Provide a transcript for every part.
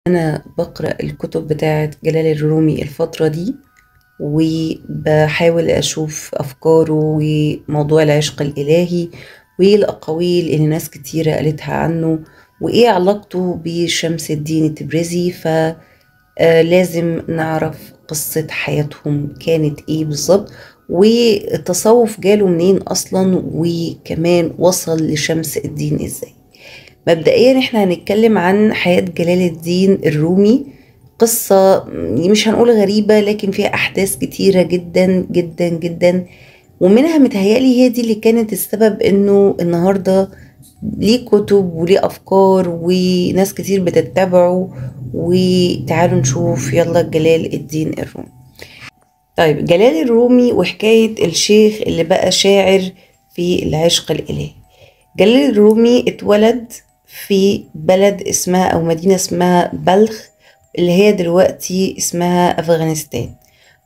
أنا بقرأ الكتب بتاعة جلال الرومي الفترة دي، وبحاول أشوف أفكاره وموضوع العشق الإلهي وإيه الأقاويل اللي ناس كتيرة قالتها عنه وإيه علاقته بشمس الدين التبريزي. فلازم نعرف قصة حياتهم كانت إيه بالظبط، والتصوف جاله منين أصلا، وكمان وصل لشمس الدين إزاي. مبدئيا احنا هنتكلم عن حياة جلال الدين الرومي. قصة مش هنقول غريبة، لكن فيها أحداث كتيرة جدا جدا جدا، ومنها متهيألي هي دي اللي كانت السبب انه النهاردة ليه كتب وليه أفكار وناس كتير بتتبعه. وتعالوا نشوف يلا جلال الدين الرومي. طيب، جلال الرومي وحكاية الشيخ اللي بقى شاعر في العشق الإلهي. جلال الرومي اتولد في بلد اسمها أو مدينة اسمها بلخ، اللي هي دلوقتي اسمها أفغانستان،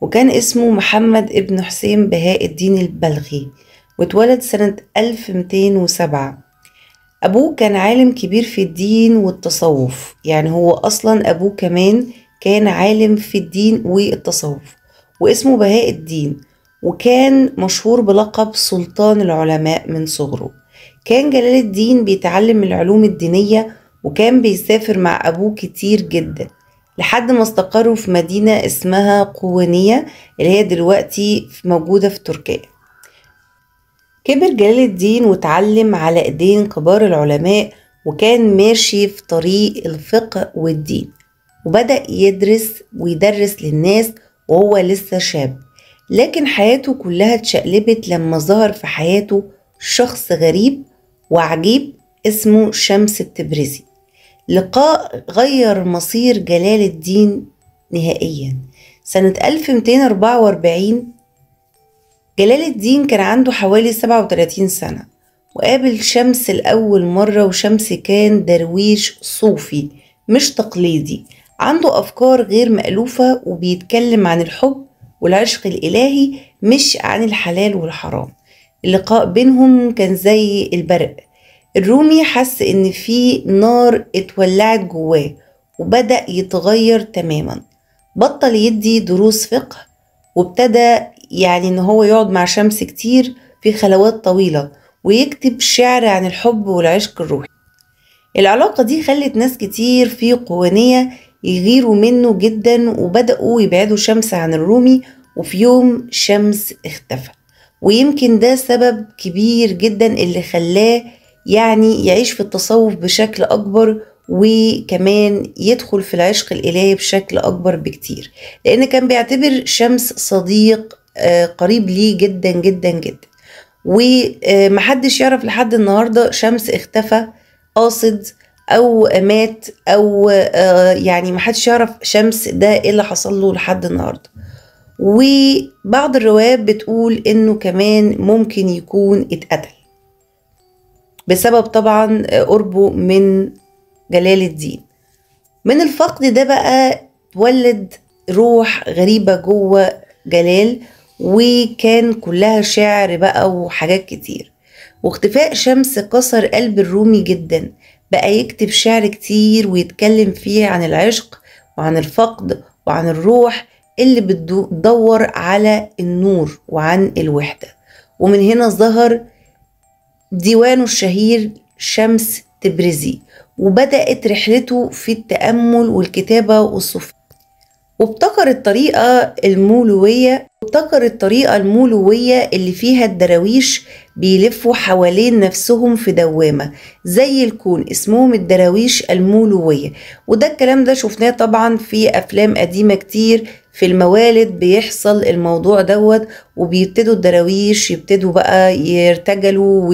وكان اسمه محمد ابن حسين بهاء الدين البلخي، واتولد سنة 1207. أبوه كان عالم كبير في الدين والتصوف، يعني هو أصلا أبوه كمان كان عالم في الدين والتصوف، واسمه بهاء الدين، وكان مشهور بلقب سلطان العلماء من صغره. كان جلال الدين بيتعلم العلوم الدينية، وكان بيسافر مع أبوه كتير جدا لحد ما استقروا في مدينة اسمها قوانية، اللي هي دلوقتي موجودة في تركيا. كبر جلال الدين واتعلم على ايدين كبار العلماء، وكان ماشي في طريق الفقه والدين، وبدأ يدرس ويدرس للناس وهو لسه شاب. لكن حياته كلها اتشقلبت لما ظهر في حياته شخص غريب وعجيب اسمه شمس التبريزي. لقاء غير مصير جلال الدين نهائيا. سنة 1244 جلال الدين كان عنده حوالي 37 سنة، وقابل شمس لأول مرة. وشمس كان درويش صوفي مش تقليدي، عنده أفكار غير مألوفة، وبيتكلم عن الحب والعشق الإلهي مش عن الحلال والحرام. اللقاء بينهم كان زي البرق. الرومي حس إن في نار اتولعت جواه، وبدأ يتغير تماما. بطل يدي دروس فقه، وابتدى ان هو يقعد مع شمس كتير في خلوات طويلة، ويكتب شعر عن الحب والعشق الروحي. العلاقة دي خلت ناس كتير في قوانية يغيروا منه جدا، وبدأوا يبعدوا شمس عن الرومي. وفي يوم شمس اختفى، ويمكن ده سبب كبير جدا اللي خلاه يعيش في التصوف بشكل أكبر، وكمان يدخل في العشق الإلهي بشكل أكبر بكتير، لأن كان بيعتبر شمس صديق قريب ليه جدا جدا جدا. ومحدش يعرف لحد النهاردة شمس اختفى قاصد أو مات أو محدش يعرف شمس ده إيه اللي حصل له لحد النهاردة. وبعض الروايات بتقول إنه كمان ممكن يكون اتقتل بسبب طبعا قربه من جلال الدين. من الفقد ده بقى تولد روح غريبة جوه جلال، وكان كلها شعر بقى وحاجات كتير. واختفاء شمس كسر قلب الرومي جدا، بقى يكتب شعر كتير ويتكلم فيه عن العشق وعن الفقد وعن الروح اللي بتدور على النور وعن الوحدة. ومن هنا ظهر ديوانه الشهير شمس تبريزي، وبدأت رحلته في التأمل والكتابة والصوفية. وابتكر الطريقة المولوية اللي فيها الدراويش بيلفوا حوالين نفسهم في دوامة زي الكون، اسمهم الدراويش المولوية. وده الكلام ده شفناه طبعا في أفلام قديمة كتير، في الموالد بيحصل الموضوع دوت، وبيبتدوا الدراويش يبتدوا بقى يرتجلوا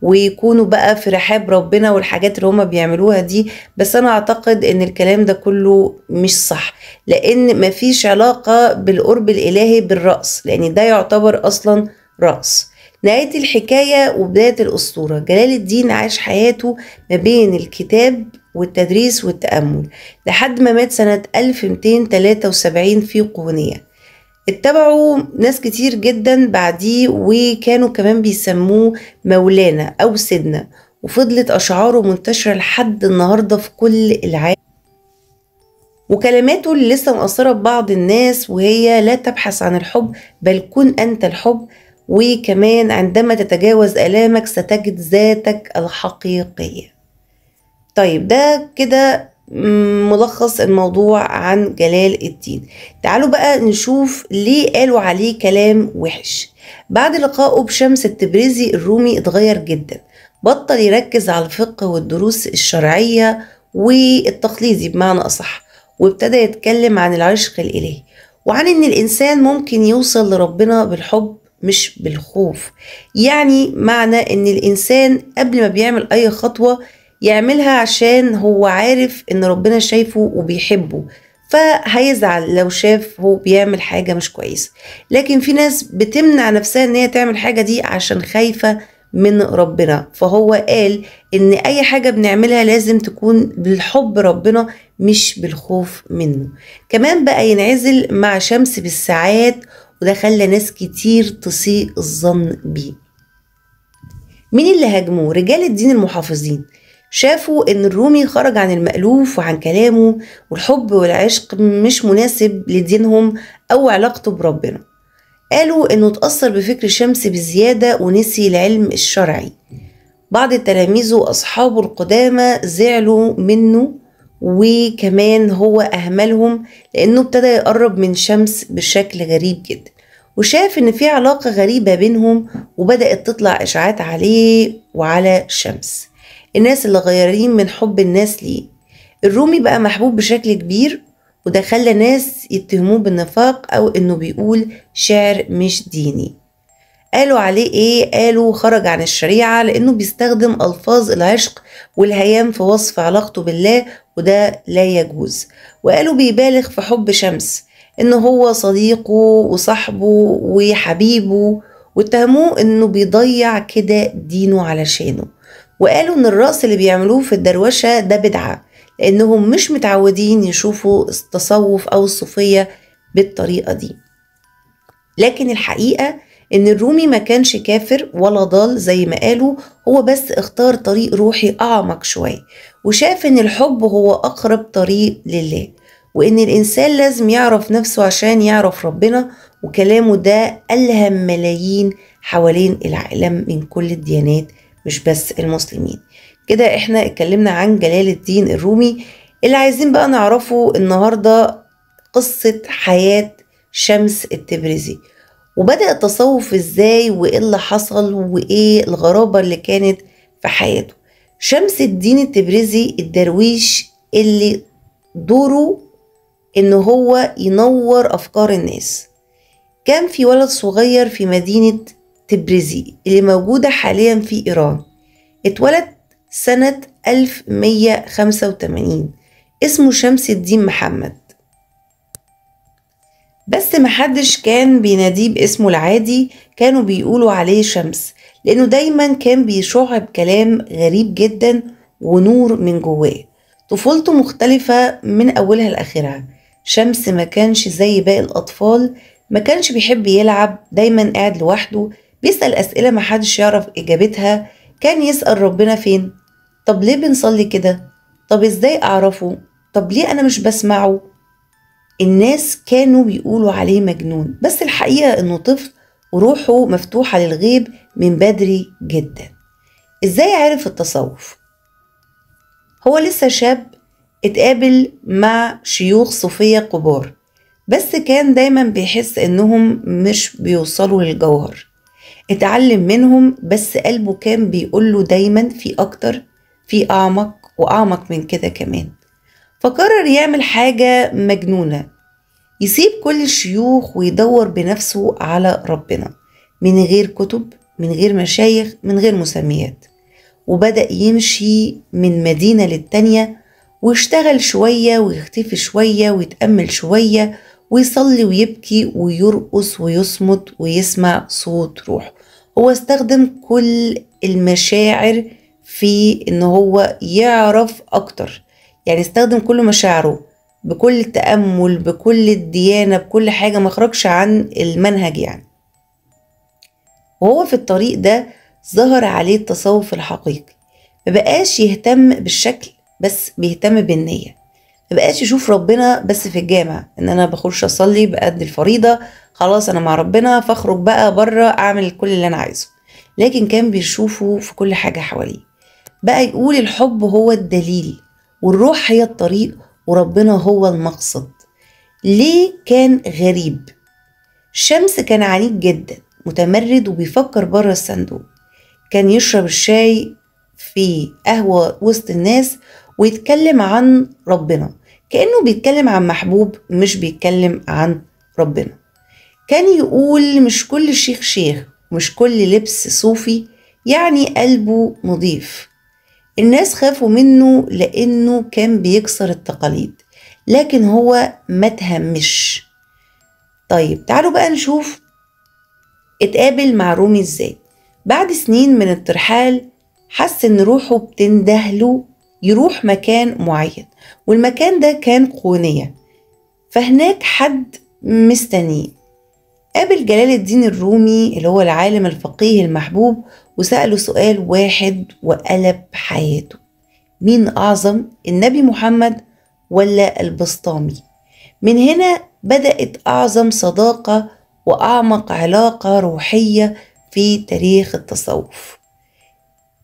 ويكونوا بقى في رحاب ربنا والحاجات اللي هما بيعملوها دي. بس أنا أعتقد إن الكلام ده كله مش صح، لأن مفيش علاقة بالقرب الإلهي بالرقص، لأن ده يعتبر أصلا رقص. نهاية الحكاية وبداية الأسطورة، جلال الدين عاش حياته ما بين الكتاب والتدريس والتأمل لحد ما مات سنة 1273 في قونية. اتبعوا ناس كتير جدا بعديه، وكانوا كمان بيسموه مولانا أو سيدنا، وفضلت أشعاره منتشرة لحد النهاردة في كل العالم. وكلماته اللي لسه مؤثرة ببعض الناس، وهي لا تبحث عن الحب بل كن أنت الحب، وكمان عندما تتجاوز آلامك ستجد ذاتك الحقيقية. طيب ده كده ملخص الموضوع عن جلال الدين. تعالوا بقى نشوف ليه قالوا عليه كلام وحش. بعد لقائه بشمس التبريزي الرومي اتغير جدا، بطل يركز على الفقه والدروس الشرعية والتقليدي بمعنى أصح، وابتدى يتكلم عن العشق الإلهي وعن إن الإنسان ممكن يوصل لربنا بالحب مش بالخوف. يعني معنى إن الإنسان قبل ما بيعمل أي خطوة يعملها عشان هو عارف إن ربنا شايفه وبيحبه، فهيزعل لو شاف هو بيعمل حاجة مش كويسة. لكن في ناس بتمنع نفسها إن هي تعمل حاجة دي عشان خايفة من ربنا، فهو قال إن أي حاجة بنعملها لازم تكون بالحب ربنا مش بالخوف منه. كمان بقى ينعزل مع شمس بالساعات، وده خلى ناس كتير تسيء الظن بيه. مين اللي هاجموه؟ رجال الدين المحافظين شافوا ان الرومي خرج عن المألوف وعن كلامه، والحب والعشق مش مناسب لدينهم او علاقته بربنا. قالوا انه اتأثر بفكر شمس بزيادة ونسي العلم الشرعي. بعض تلاميذه واصحابه القدامى زعلوا منه، وكمان هو اهملهم لانه ابتدى يقرب من شمس بشكل غريب جدا، وشاف ان في علاقة غريبة بينهم، وبدأت تطلع اشاعات عليه وعلى شمس. الناس اللي غيرين من حب الناس ليه. الرومي بقى محبوب بشكل كبير، وده خلى ناس يتهموه بالنفاق او انه بيقول شعر مش ديني. قالوا عليه ايه؟ قالوا خرج عن الشريعة لانه بيستخدم الفاظ العشق والهيام في وصف علاقته بالله، وده لا يجوز. وقالوا بيبالغ في حب شمس، انه هو صديقه وصاحبه وحبيبه، واتهموه انه بيضيع كده دينه علشانه. وقالوا ان الرقص اللي بيعملوه في الدروشة ده بدعة، لانهم مش متعودين يشوفوا التصوف او الصوفية بالطريقة دي. لكن الحقيقة ان الرومي ما كانش كافر ولا ضال زي ما قالوا، هو بس اختار طريق روحي اعمق شوية، وشاف ان الحب هو اقرب طريق لله، وان الانسان لازم يعرف نفسه عشان يعرف ربنا. وكلامه ده ألهم ملايين حوالين العالم من كل الديانات مش بس المسلمين. كده احنا اتكلمنا عن جلال الدين الرومي. اللي عايزين بقى نعرفه النهاردة قصة حياة شمس التبريزي، وبدأ التصوف ازاي، وايه اللي حصل، وايه الغرابة اللي كانت في حياته. شمس الدين التبريزي الدرويش اللي دوره انه هو ينور افكار الناس. كان في ولد صغير في مدينة تبريزي اللي موجودة حاليا في ايران، اتولد سنة 1185، اسمه شمس الدين محمد. بس محدش كان بيناديه باسمه العادي، كانوا بيقولوا عليه شمس، لأنه دايما كان بيشع بكلام غريب جدا ونور من جواه. طفولته مختلفة من أولها لآخرها. شمس ما كانش زي باقي الأطفال، ما كانش بيحب يلعب، دايما قاعد لوحده بيسأل أسئلة محدش يعرف إجابتها. كان يسأل ربنا فين؟ طب ليه بنصلي كده؟ طب إزاي أعرفه؟ طب ليه أنا مش بسمعه؟ الناس كانوا بيقولوا عليه مجنون، بس الحقيقة انه طفل وروحه مفتوحة للغيب من بدري جدا. ازاي عرف التصوف؟ هو لسه شاب، اتقابل مع شيوخ صوفية كبار، بس كان دايما بيحس انهم مش بيوصلوا للجوهر. اتعلم منهم، بس قلبه كان بيقوله دايما في اكتر، في اعمق واعمق من كده كمان. فقرر يعمل حاجة مجنونة، يسيب كل الشيوخ ويدور بنفسه على ربنا، من غير كتب، من غير مشايخ، من غير مسميات. وبدأ يمشي من مدينة للتانية، ويشتغل شوية ويختفي شوية ويتأمل شوية، ويصلي ويبكي ويرقص ويصمت ويسمع صوت روح. هو استخدم كل المشاعر في إن هو يعرف أكتر، يعني استخدم كل مشاعره بكل التأمل، بكل الديانة، بكل حاجة، ما خرجش عن المنهج يعني. وهو في الطريق ده ظهر عليه التصوف الحقيقي، ما بقاش يهتم بالشكل بس بيهتم بالنية. مبقاش يشوف ربنا بس في الجامع، ان انا بخش اصلي بأدي الفريضة خلاص انا مع ربنا، فاخرج بقى بره اعمل كل اللي انا عايزه. لكن كان بيشوفه في كل حاجة حواليه. بقى يقول الحب هو الدليل، والروح هي الطريق، وربنا هو المقصد. ليه كان غريب؟ شمس كان عنيد جدا، متمرد وبيفكر بره الصندوق. كان يشرب الشاي في قهوة وسط الناس ويتكلم عن ربنا، كأنه بيتكلم عن محبوب مش بيتكلم عن ربنا. كان يقول مش كل شيخ شيخ، مش كل لبس صوفي يعني قلبه نظيف. الناس خافوا منه لأنه كان بيكسر التقاليد، لكن هو ما تهمش. طيب تعالوا بقى نشوف اتقابل مع رومي ازاي. بعد سنين من الترحال حس ان روحه بتندهله يروح مكان معين، والمكان ده كان قونية، فهناك حد مستنيه. قابل جلال الدين الرومي اللي هو العالم الفقيه المحبوب، وسأله سؤال واحد وقلب حياته: مين أعظم، النبي محمد ولا البسطامي؟ من هنا بدأت أعظم صداقة وأعمق علاقة روحية في تاريخ التصوف.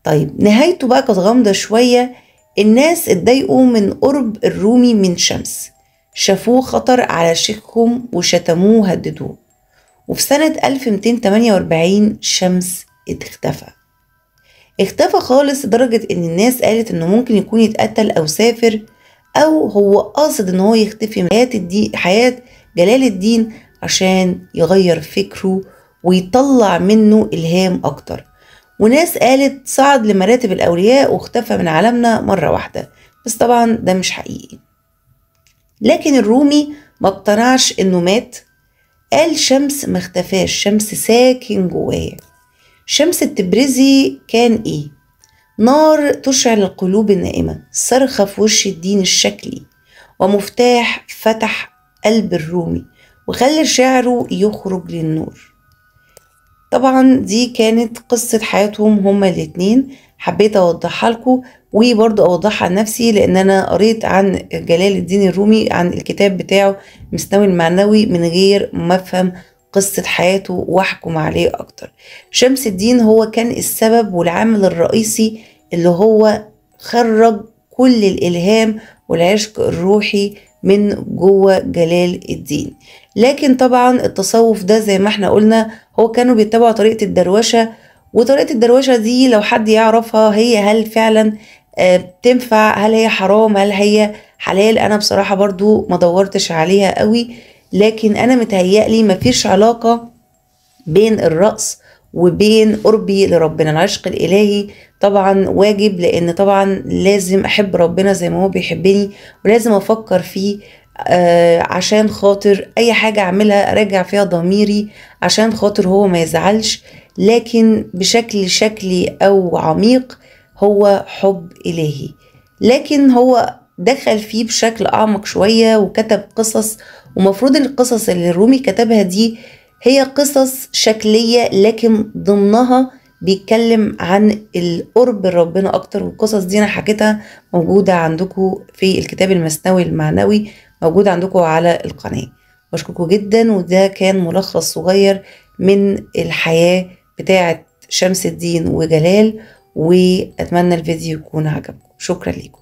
طيب نهايته بقى كانت غامضة شوية. الناس اتضايقوا من قرب الرومي من شمس، شافوه خطر على شيخهم وشتموه وهددوه. وفي سنة 1248 شمس اختفى خالص، لدرجة ان الناس قالت انه ممكن يكون يتقتل او سافر، او هو قاصد ان هو يختفي من حياة جلال الدين عشان يغير فكره ويطلع منه الهام اكتر. وناس قالت صعد لمراتب الاولياء واختفى من عالمنا مرة واحدة، بس طبعا ده مش حقيقي. لكن الرومي ما اقتنعش انه مات، قال شمس ما اختفاش، شمس ساكن جوايا. شمس التبريزي كان ايه؟ نار تشعل القلوب النائمة، صرخة في وش الدين الشكلي، ومفتاح فتح قلب الرومي وخلى شعره يخرج للنور. طبعا دي كانت قصة حياتهم هما الاتنين، حبيت اوضحها لكم وبرضه اوضحها لنفسي، لان انا قريت عن جلال الدين الرومي عن الكتاب بتاعه مسنوي المعنوي من غير ما افهم قصة حياته واحكم عليه اكتر. شمس الدين هو كان السبب والعامل الرئيسي اللي هو خرج كل الالهام والعشق الروحي من جوه جلال الدين. لكن طبعا التصوف ده زي ما احنا قلنا هو كانوا بيتبعوا طريقة الدروشة، وطريقة الدروشة دي لو حد يعرفها هي هل فعلا بتنفع، هل هي حرام، هل هي حلال؟ انا بصراحة برضو ما دورتش عليها قوي، لكن انا متهيألي مفيش علاقة بين الرقص وبين قربي لربنا. العشق الإلهي طبعا واجب، لأن طبعا لازم أحب ربنا زي ما هو بيحبني، ولازم أفكر فيه عشان خاطر أي حاجة أعملها أراجع فيها ضميري عشان خاطر هو ما يزعلش. لكن بشكل شكلي أو عميق هو حب إلهي، لكن هو دخل فيه بشكل أعمق شوية وكتب قصص، ومفروض القصص اللي الرومي كتبها دي هي قصص شكلية، لكن ضمنها بيتكلم عن القرب لربنا أكتر. والقصص دي أنا حكيتها موجودة عندكم في الكتاب المسنوي المعنوي، موجود عندكم على القناة. بشكركم جدا، وده كان ملخص صغير من الحياة بتاعة شمس الدين وجلال، وأتمنى الفيديو يكون عجبكم. شكرا لكم.